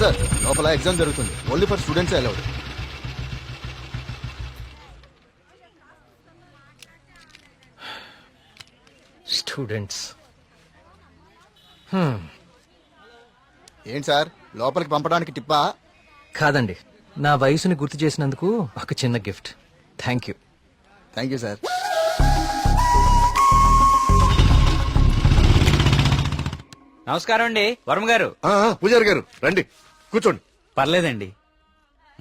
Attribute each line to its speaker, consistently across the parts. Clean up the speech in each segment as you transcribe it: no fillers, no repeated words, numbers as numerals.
Speaker 1: Sir లోపల exam జరుగుతుంది. Only for students allowed.
Speaker 2: Students
Speaker 1: ఏంటి సార్ లోపలికి పంపడానికి టిప్పా?
Speaker 2: కాదండి, నా వయసుని గుర్తు చేసినందుకు ఒక చిన్న gift. Thank you.
Speaker 1: Thank you sir.
Speaker 3: నమస్కారం అండి వర్మ గారు.
Speaker 4: పూజారి గారు రండి కూర్చోండి.
Speaker 3: పర్లేదండి,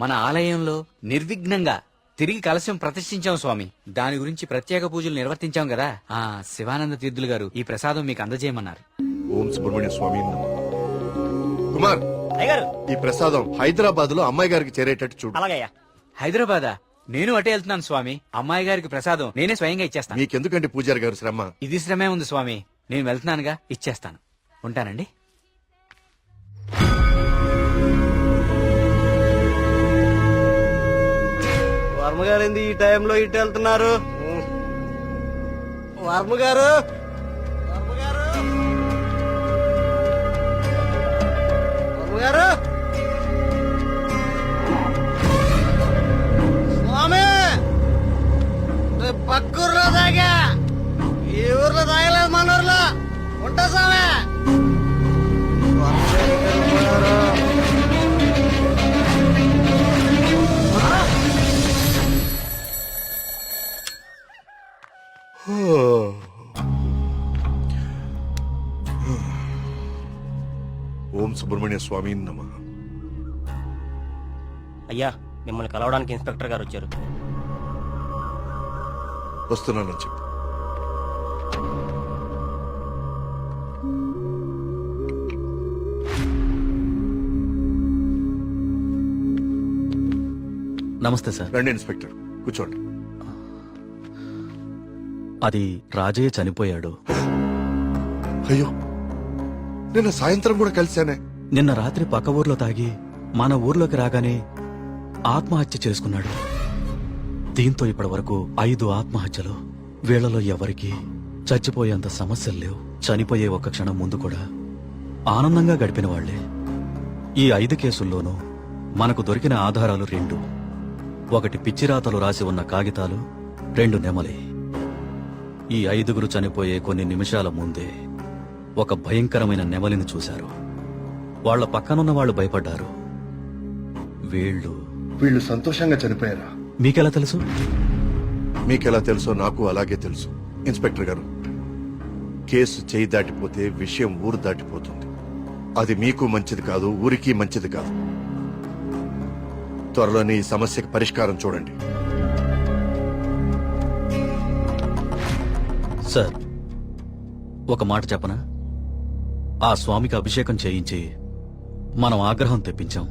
Speaker 3: మన ఆలయంలో నిర్విఘ్నంగా తిరిగి కలశం ప్రతిష్ఠించాం స్వామి. దాని గురించి ప్రత్యేక పూజలు నిర్వర్తించాం కదా. ఆ శివానంద తీర్థులు గారు ఈ ప్రసాదం మీకు అందజేయమన్నారు.
Speaker 4: ఓం సుబ్రహ్మణ్య స్వామి నమః. కుమార్, ఈ ప్రసాదం హైదరాబాద్ లో అమ్మాయి గారికి చేరేటట్టు చూడు.
Speaker 3: హైదరాబాదా? నేను అటే వెళ్తున్నాను స్వామి. అమ్మాయి గారికి ప్రసాదం నేనే స్వయంగా ఇచ్చేస్తాను.
Speaker 4: మీకెందుకంటే పూజారి గారు శ్రమ?
Speaker 3: ఇది శ్రమే ఉంది స్వామి. నేను వెళ్తున్నానుగా, ఇచ్చేస్తాను. ఉంటానండి.
Speaker 5: వర్మగారు ఏంది ఈ టైంలో ఇటు వెళ్తున్నారు? వర్మగారు, వర్మగారు, వర్మగారు, స్వామి రేపు పక్కూర్లో తాగా, ఈ ఊర్లో తాగలేదు, మన ఊర్లో ఉంటా స్వామి.
Speaker 4: ఓం సుబ్రహ్మణ్య స్వామి నమః.
Speaker 5: అయ్యా, మిమ్మల్ని కలవడానికి ఇన్స్పెక్టర్ గారు వచ్చారు.
Speaker 4: వస్తున్నానని చెప్పు.
Speaker 6: నమస్తే సార్.
Speaker 4: రండి ఇన్స్పెక్టర్, కూర్చోండి.
Speaker 6: అది రాజయ్య చనిపోయాడు.
Speaker 4: అయ్యో, నిన్న సాయంత్రం కూడా కలిశానే.
Speaker 6: నిన్న రాత్రి పక్క ఊర్లో తాగి మన ఊర్లోకి రాగానే ఆత్మహత్య చేసుకున్నాడు. దీంతో ఇప్పటి వరకు 5 ఆత్మహత్యలు. వీళ్లలో ఎవరికి చచ్చిపోయేంత సమస్యలు లేవు. చనిపోయే ఒక్క క్షణం ముందు కూడా ఆనందంగా గడిపిన వాళ్లే. ఈ 5 కేసుల్లోనూ మనకు దొరికిన ఆధారాలు 2. ఒకటి పిచ్చిరాతలు రాసి ఉన్న కాగితాలు, 2 నెమలి. ఈ 5గురు చనిపోయే కొన్ని నిమిషాల ముందే ఒక భయంకరమైన నెమలిని చూశారు. వాళ్ల పక్కనున్న వాళ్ళు భయపడ్డారు.
Speaker 4: వీళ్ళు సంతోషంగా చనిపోయారా?
Speaker 6: మీకెలా తెలుసు?
Speaker 4: మీకెలా తెలుసో నాకు అలాగే తెలుసు. ఇన్స్పెక్టర్ గారు, కేసు చేయి దాటిపోతే విషయం ఊరు దాటిపోతుంది. అది మీకు మంచిది కాదు, ఊరికి మంచిది కాదు. త్వరలోనే ఈ సమస్యకు పరిష్కారం చూడండి.
Speaker 6: సార్, ఒక మాట చెప్పనా? ఆ స్వామికి అభిషేకం చేయించి మనం ఆగ్రహం తెప్పించాం.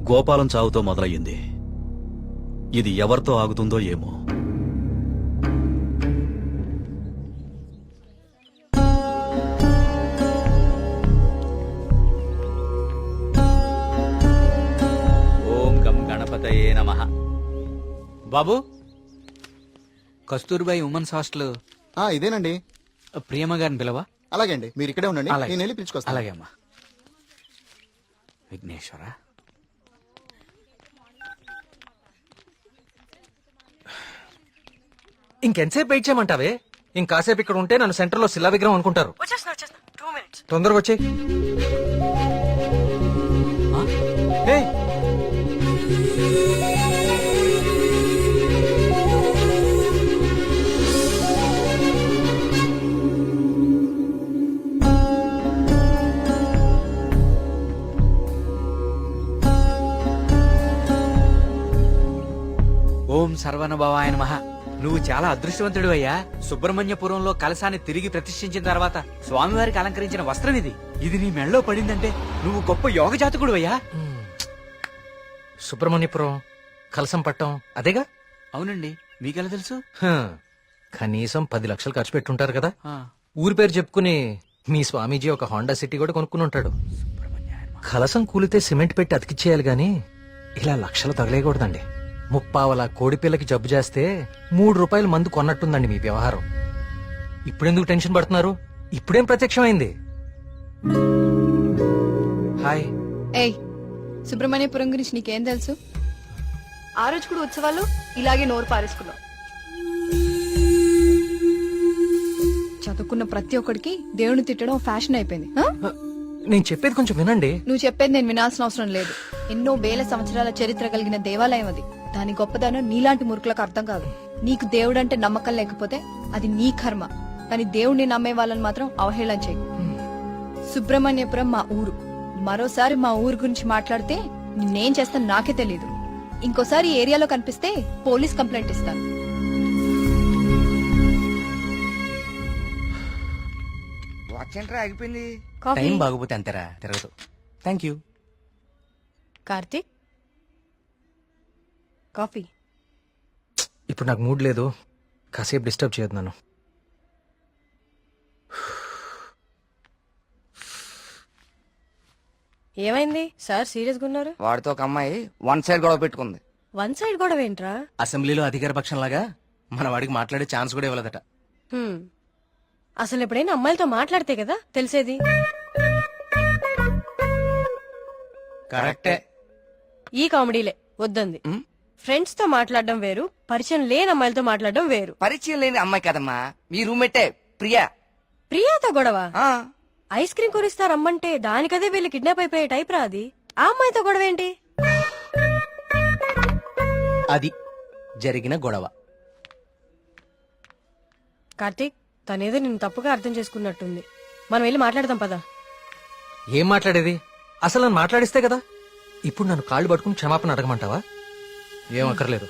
Speaker 6: గోపాలం చావుతో మొదలయ్యింది. ఇది ఎవరితో ఆగుతుందో ఏమో.
Speaker 3: ఓం గం గణపతయే నమః. బాబు, కస్తూర్బాయి ఉమెన్స్ హాస్టల్
Speaker 1: ఇదేనండి.
Speaker 3: ప్రియమ్మ గారిని పిలవా?
Speaker 1: అలాగే అండి, మీరు ఇక్కడే ఉండండి,
Speaker 3: అలాగే.
Speaker 1: నేను వెళ్ళి పిలుచుకొస్తాను.
Speaker 3: అలాగే అమ్మా. విఘ్నేశ్వర,
Speaker 2: ఇంకెంతసేపు వెయిట్ చేయమంటావే? ఇంకాసేపు ఇక్కడ ఉంటే నన్ను సెంటర్ లో శిలా విగ్రహం అనుకుంటారు. తొందరగా వచ్చే.
Speaker 3: ఓం సర్వనభవాయ నమః. నువ్వు చాలా అదృష్టవంతుడు అయ్యా. సుబ్రహ్మణ్యపురంలో కలశాన్ని తిరిగి ప్రతిష్ఠించిన తర్వాత స్వామివారికి అలంకరించిన వస్త్రం ఇది. ఇది నీ మెళ్ళలో పడిందంటే నువ్వు గొప్ప యోగ జాతకుడు అయ్యా.
Speaker 2: సుబ్రహ్మణ్యపురం కలసం పట్టం అదేగా?
Speaker 3: అవునండి, మీకెలా తెలుసు?
Speaker 2: కనీసం 10 లక్షలు ఖర్చు పెట్టుంటారు కదా.
Speaker 3: ఆ,
Speaker 2: ఊరి పేరు చెప్పుకుని మీ స్వామీజీ ఒక హోండా సిటీ కూడా కొనుక్కుని ఉంటాడు. కలసం కూలితే సిమెంట్ పెట్టి అతికిచ్చేయాలి గాని ఇలా లక్షలు తగలేయకూడదండి. 30 కోడిపిల్లకి జబ్బు చేస్తే 3 రూపాయలు మందు కొన్నట్టుందండి మీ వ్యవహారం. ఇప్పుడెందుకు టెన్షన్ పడుతున్నారు? ఇప్పుడేం ప్రత్యక్షమైంది? హాయ్.
Speaker 7: ఏయ్, సుబ్రహ్మణ్యపురం గురించి నీకేం తెలుసు? ఆ రోజు కూడా ఉత్సవాలు ఇలాగే నోరు పారేసుకున్నావు. చదువుకున్న ప్రతి ఒక్కడికి దేవుని తిట్టడం ఫ్యాషన్ అయిపోయింది. ఆ?
Speaker 2: నేను చెప్పేది కొంచెం వినండి.
Speaker 7: నువ్వు చెప్పేది నేను వినాల్సిన అవసరం లేదు. ఎన్నో వేల సంవత్సరాల చరిత్ర కలిగిన దేవాలయం అది. దాని గొప్పదనం నీలాంటి మూర్ఖులకు అర్థం కాదు. నీకు దేవుడంటే నమ్మకం లేకపోతే అది నీ కర్మ, కానీ దేవుడిని నమ్మే వాళ్ళని మాత్రం అవహేళన చేయి. సుబ్రహ్మణ్యపురం మా ఊరు. మరోసారి మా ఊరు గురించి మాట్లాడితే నేనేం చేస్తాను నాకే తెలీదు. ఇంకోసారి ఈ ఏరియాలో కనిపిస్తే పోలీస్ కంప్లైంట్ ఇస్తాను.
Speaker 3: వాచ్ ఏంట్రా ఆగిపోయింది?
Speaker 5: టైం బాగోపోతే అంతేరా తిరగదు. Thank you.
Speaker 7: కార్తీక్, కాఫీ.
Speaker 2: ఇప్పుడు నాకు మూడ్ లేదు, కాసేపు డిస్టర్బ్ చేయొద్దు నన్ను.
Speaker 8: ఏమైంది సార్ సీరియస్ గా ఉన్నారు?
Speaker 3: వాడితో ఒక అమ్మాయి వన్ సైడ్ గొడవ పెట్టుకుంది.
Speaker 8: వన్ సైడ్ గొడవ ఏంట్రా?
Speaker 5: అసెంబ్లీలో అధికార పక్షం లాగా మన వాడికి మాట్లాడే ఛాన్స్ కూడా ఇవ్వలేదట.
Speaker 8: హ్మ్. అసలు ఎప్పుడైనా అమ్మాయిలతో మాట్లాడితే కదా తెలిసేది.
Speaker 5: కరెక్టే.
Speaker 8: ఈ కామెడీలే వద్దంది. ఫ్రెండ్స్ తో మాట్లాడడం వేరు, పరిచయం లేని అమ్మాయిలతో మాట్లాడడం వేరు.
Speaker 3: పరిచయం లేని అమ్మాయి కదమ్మా, మీ రూమ్మేటే ప్రియా.
Speaker 8: ప్రియాతో గొడవ?
Speaker 3: ఆ,
Speaker 8: ఐస్ క్రీమ్ కొనిస్తా రమ్మంటే దానికదే వీళ్ళు కిడ్నాప్ అయిపోయే టైప్ రా అది. ఆ అమ్మాయితో గొడవ ఏంటి?
Speaker 5: అది జరిగిన గొడవ.
Speaker 8: కార్తీక్, తనేదో నిన్ను తప్పుగా అర్థం చేసుకున్నట్టుంది. మనం వెళ్ళి మాట్లాడదాం పదా.
Speaker 2: ఏం మాట్లాడేది? అసలు నన్ను మాట్లాడిస్తే కదా. ఇప్పుడు నన్ను కాళ్ళు పట్టుకుని క్షమాపణ అడగమంటావా? ఏం అక్కర్లేదు.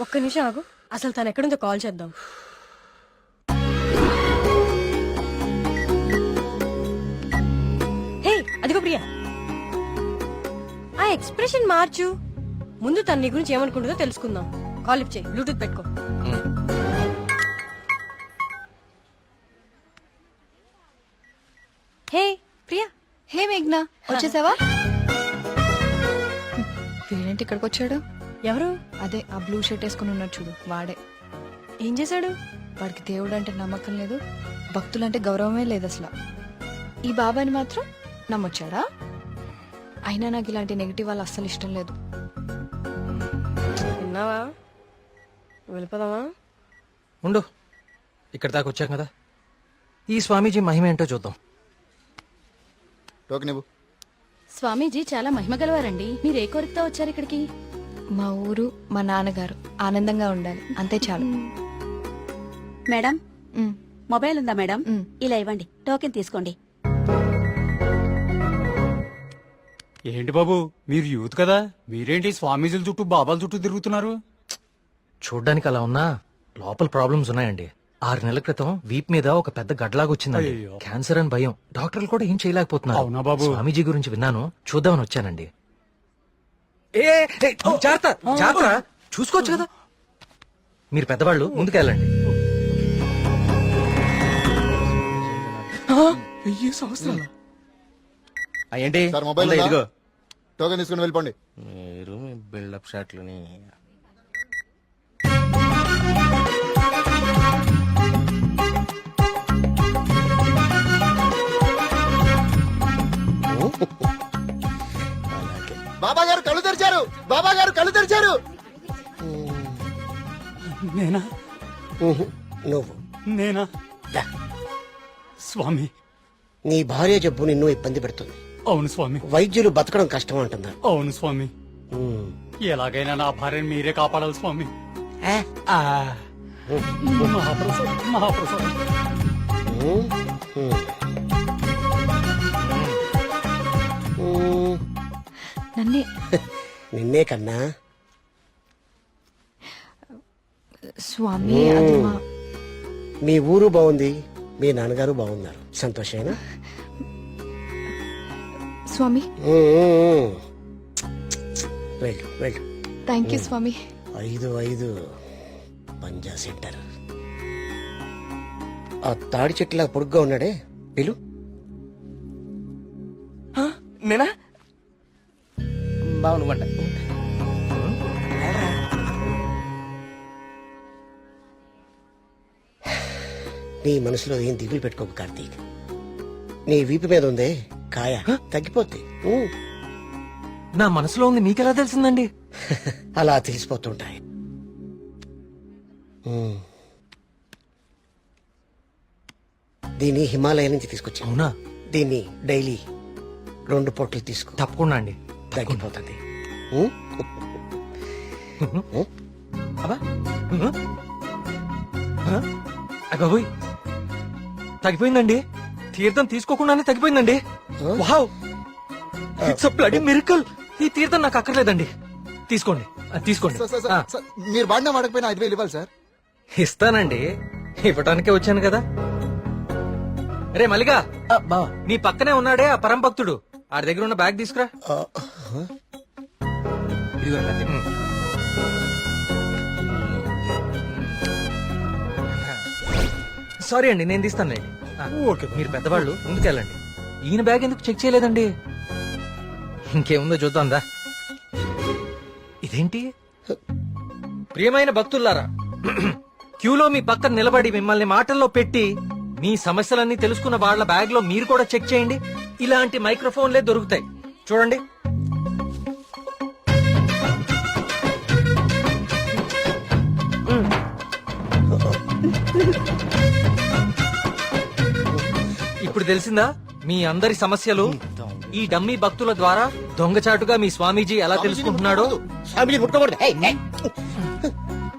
Speaker 8: ఒక్క నిమిషం ఆగు, అసలు తను ఎక్కడుందో కాల్ చేద్దాం. హే, అదిగో ప్రియా. ఆ ఎక్స్ప్రెషన్ మార్చు. ముందు తన నీ గురించి ఏమనుకుంటుందో తెలుసుకుందాం. కాల్ లిఫ్ట్ చేయి, బ్లూటూత్ పెట్టుకో. హే ప్రియా.
Speaker 7: హే మేఘ్నా, వచ్చేసావా? వీడేంటి ఇక్కడికి వచ్చాడు?
Speaker 8: ఎవరు?
Speaker 7: అదే ఆ బ్లూ షర్ట్ వేసుకుని ఉన్నాడు చూడు, వాడే.
Speaker 8: ఏం చేశాడు?
Speaker 7: వాడికి దేవుడు అంటే నమ్మకం లేదు, భక్తులంటే గౌరవమే లేదు అసలు. ఈ బాబాని మాత్రం నమ్మొచ్చాడా? అయినా నాకు ఇలాంటి నెగిటివ్ వాళ్ళు అస్సలు ఇష్టం లేదు.
Speaker 8: విన్నావా? వెళ్ళిపోదామా?
Speaker 2: ఉండు, ఇక్కడ దాకా వచ్చాం కదా, ఈ స్వామీజీ మహిమ ఏంటో చూద్దాం.
Speaker 1: టోకెన్ ఇవ్వు.
Speaker 9: స్వామీజీ చాలా మహిమ గలవారండి. మీరు ఏ కోరికతో వచ్చారు ఇక్కడికి?
Speaker 7: మా ఊరు, మా నాన్నగారు ఆనందంగా ఉండాలి, అంతే చాలు.
Speaker 9: మేడం,
Speaker 7: ఉమ్,
Speaker 9: మొబైల్ ఉందా మేడం?
Speaker 7: ఉమ్.
Speaker 9: ఇలా ఇవ్వండి, టోకెన్ తీసుకోండి.
Speaker 10: ఏంటి బాబు, మీరు యూత్ కదా, మీరేంటి స్వామీజీల చుట్టూ బాబాల చుట్టూ తిరుగుతున్నారు?
Speaker 2: చూడ్డానికి అలా ఉన్నా లోపల ప్రాబ్లమ్స్ ఉన్నాయండి. 6 నెలల క్రితం వీప్ మీద ఒక పెద్ద గడ్లాగా వచ్చిందండి.
Speaker 10: అయ్యయ్యో.
Speaker 2: క్యాన్సర్ అని భయం, డాక్టర్లు కూడా ఏం చేయలేకపోతున్నారు.
Speaker 10: అవునా బాబు?
Speaker 2: స్వామీజీ గురించి విన్నాను, చూద్దామని వచ్చానండి. జాగ్రత్త జాగ్రత్త, చూసుకోవచ్చు కదా. మీరు పెద్దవాళ్ళు, ముందుకెళ్ళండి.
Speaker 5: ఏంటి
Speaker 1: సార్ మొబైల్
Speaker 5: ఉందా?
Speaker 1: ఉందా?
Speaker 5: ఇదిగో
Speaker 1: టోకెన్ తీసుకుని వెళ్ళిపోండి.
Speaker 5: మీరు మీ బిల్డప్ షాట్లని.
Speaker 1: బాబా గారు కళ్ళు తెరిచారు, బాబా గారు కళ్ళు తెరిచారు.
Speaker 10: నేనా?
Speaker 11: నువ్వు
Speaker 10: నేనా? స్వామి.
Speaker 11: నీ భార్య జబ్బు నిన్ను ఇబ్బంది పెడుతుంది.
Speaker 10: అవును స్వామి.
Speaker 11: వైద్యులు బతకడం కష్టం అంటున్నారు.
Speaker 10: అవును స్వామి. ఎలాగైనా నా భార్యను మీరే కాపాడాలి స్వామి. మహాప్రసాదం, మహాప్రసాదం.
Speaker 7: నన్నే.
Speaker 11: నిన్నే కన్నా.
Speaker 7: స్వామి, అది మా
Speaker 11: మీ ఊరు బాగుంది, మీ నాన్నగారు బాగున్నారు, సంతోషేనా?
Speaker 7: స్వామి.
Speaker 11: వెళ్ళు వెళ్ళు.
Speaker 7: థ్యాంక్ యూ స్వామి.
Speaker 11: 5 పంజా సెంటర్. ఆ తాడి చెట్టులా పొడుగ్గా ఉన్నాడే, పిలు.
Speaker 5: నేనా? బాగుండమంట.
Speaker 11: నీ మనసులో ఏం దిగులు పెట్టుకోకు కార్తీక్. నీ వీపు మీద ఉందే కాయ తగ్గిపోద్ది
Speaker 2: నా మనసులో ఉంది మీకెలా తెలిసిందండి?
Speaker 11: అలా తెలిసిపోతుంటాయి. దీన్ని హిమాలయ నుంచి తీసుకొచ్చి
Speaker 2: అవునా?
Speaker 11: దీన్ని డైలీ 2 పొట్లు తీసుకో,
Speaker 2: తప్పకుండా అండి.
Speaker 11: తగ్గిపోతుంది.
Speaker 2: అబ్బా అబ్బాబోయ్, తగ్గిపోయిందండి. తీర్థం తీసుకోకుండానే తగ్గిపోయిందండి. Wow, it's a bloody miracle. ఈ తీర్థం నాకు అక్కర్లేదండి. తీసుకోండి, తీసుకోండి.
Speaker 1: సార్, మీరు వాడినా వాడకపోయినా 5,000 ఇవ్వాలి సార్.
Speaker 2: ఇస్తానండి, ఇవ్వటానికే వచ్చాను కదా. రే మల్లిగా, నీ పక్కనే ఉన్నాడే ఆ పరం భక్తుడు, ఆడి దగ్గర ఉన్న బ్యాగ్ తీసుకురా.
Speaker 3: ఇదిగో రండి.
Speaker 2: సారీ అండి, నేను తీస్తానండి. ఓకే, మీరు పెద్దవాళ్ళు ముందుకెళ్ళండి. ఈయన బ్యాగ్ ఎందుకు చెక్ చేయలేదండి? ఇంకేముందో చూద్దాందా. ఇదేంటి? ప్రియమైన భక్తులారా, క్యూలో మీ పక్కన నిలబడి మిమ్మల్ని మాటల్లో పెట్టి మీ సమస్యలన్నీ తెలుసుకున్న వాళ్ళ బ్యాగ్ లో మీరు కూడా చెక్ చేయండి. ఇలాంటి మైక్రోఫోన్లే దొరుకుతాయి, చూడండి. ఇప్పుడు తెలిసిందా మీ అందరి సమస్యలు? ఈ డమ్మీ భక్తుల ద్వారా దొంగచాటుగా మీ స్వామీజీ ఎలా తెలుసుకుంటున్నాడో
Speaker 11: స్వామిని ముట్టకూడదు.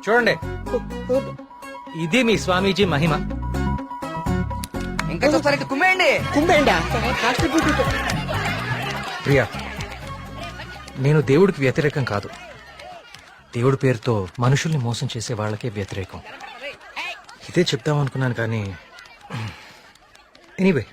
Speaker 2: చూడండి. ఇది మీ స్వామీజీ మహిమ.
Speaker 3: ఇంకా చూస్తారంటే కుమ్మేయండి.
Speaker 11: కుంభేండా
Speaker 2: ప్రియా, నేను దేవుడికి వ్యతిరేకం కాదు. దేవుడి పేరుతో మనుషుల్ని మోసం చేసే వాళ్ళకే వ్యతిరేకం. ఇదే చెప్తామనుకున్నాను కానీ ఎనీవే